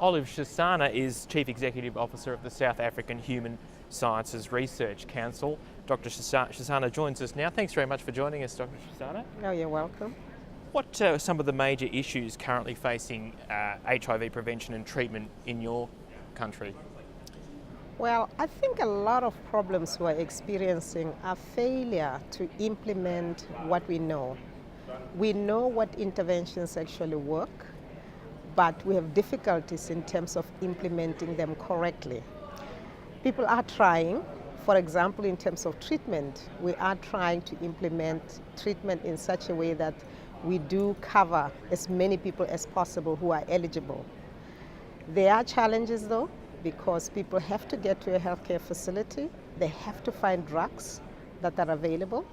Olive Shisana is Chief Executive Officer of the South African Human Sciences Research Council. Dr. Shisana joins us now. Thanks very much for joining us, Dr. Shisana. Oh, you're welcome. What are some of the major issues currently facing HIV prevention and treatment in your country? Well, I think a lot of problems we're experiencing are failure to implement what we know. We know what interventions actually work, but we have difficulties in terms of implementing them correctly. People are trying. For example, in terms of treatment, we are trying to implement treatment in such a way that we do cover as many people as possible who are eligible. There are challenges though, because people have to get to a healthcare facility, they have to find drugs that are available,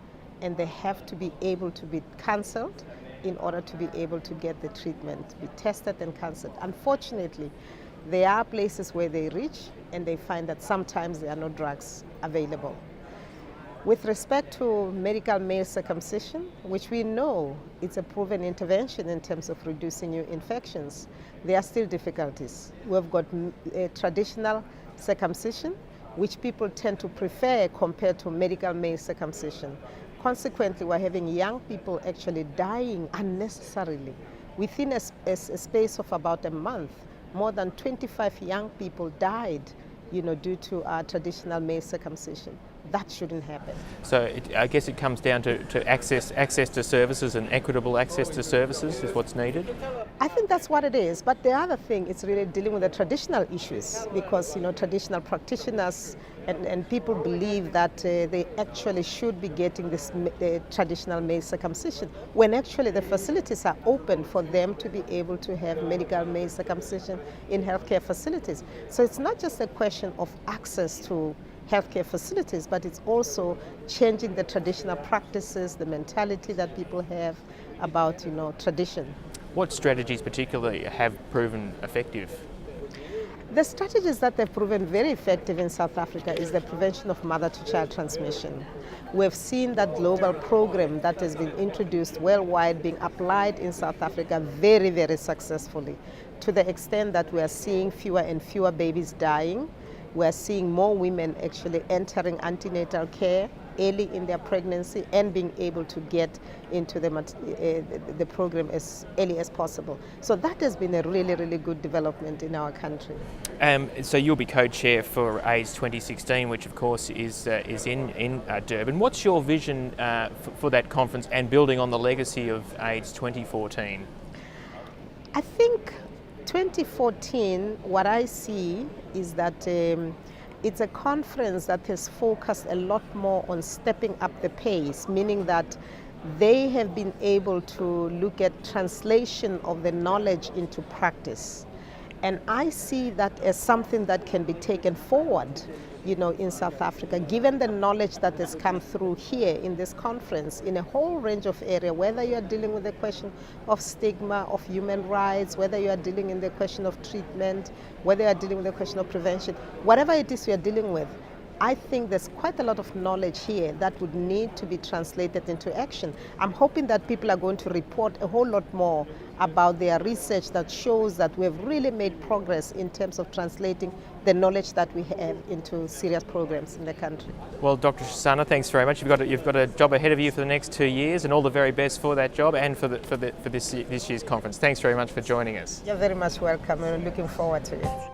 and they have to be able to be counseled in order to be able to get the treatment, be tested and counseled. Unfortunately, there are places where they reach and they find that sometimes there are no drugs available. With respect to medical male circumcision, which we know it's a proven intervention in terms of reducing new infections, there are still difficulties. We've got traditional circumcision, which people tend to prefer compared to medical male circumcision. Consequently, we're having young people actually dying unnecessarily. Within a space of about a month, more than 25 young people died, due to traditional male circumcision. That shouldn't happen. So I guess it comes down to access to services, and equitable access to services is what's needed? I think that's what it is. But the other thing is really dealing with the traditional issues, because traditional practitioners and people believe that they actually should be getting this traditional male circumcision, when actually the facilities are open for them to be able to have medical male circumcision in healthcare facilities. So it's not just a question of access to healthcare facilities, but it's also changing the traditional practices, the mentality that people have about, tradition. What strategies particularly have proven effective? The strategies that have proven very effective in South Africa is the prevention of mother-to-child transmission. We've seen that global program that has been introduced worldwide being applied in South Africa very, very successfully, to the extent that we are seeing fewer and fewer babies dying. We're seeing more women actually entering antenatal care early in their pregnancy and being able to get into the program as early as possible. So that has been a really, really good development in our country. So you'll be co-chair for AIDS 2016, which of course is in Durban. What's your vision for that conference and building on the legacy of AIDS 2014? I think 2014, what I see is that it's a conference that has focused a lot more on stepping up the pace, meaning that they have been able to look at translation of the knowledge into practice. And I see that as something that can be taken forward, in South Africa, given the knowledge that has come through here in this conference in a whole range of areas, whether you are dealing with the question of stigma, of human rights, whether you are dealing in the question of treatment, whether you are dealing with the question of prevention, whatever it is you are dealing with, I think there's quite a lot of knowledge here that would need to be translated into action. I'm hoping that people are going to report a whole lot more about their research that shows that we've really made progress in terms of translating the knowledge that we have into serious programs in the country. Well, Dr. Shisana, thanks very much. You've got a job ahead of you for the next 2 years, and all the very best for that job and for this year's conference. Thanks very much for joining us. You're very much welcome, and looking forward to it.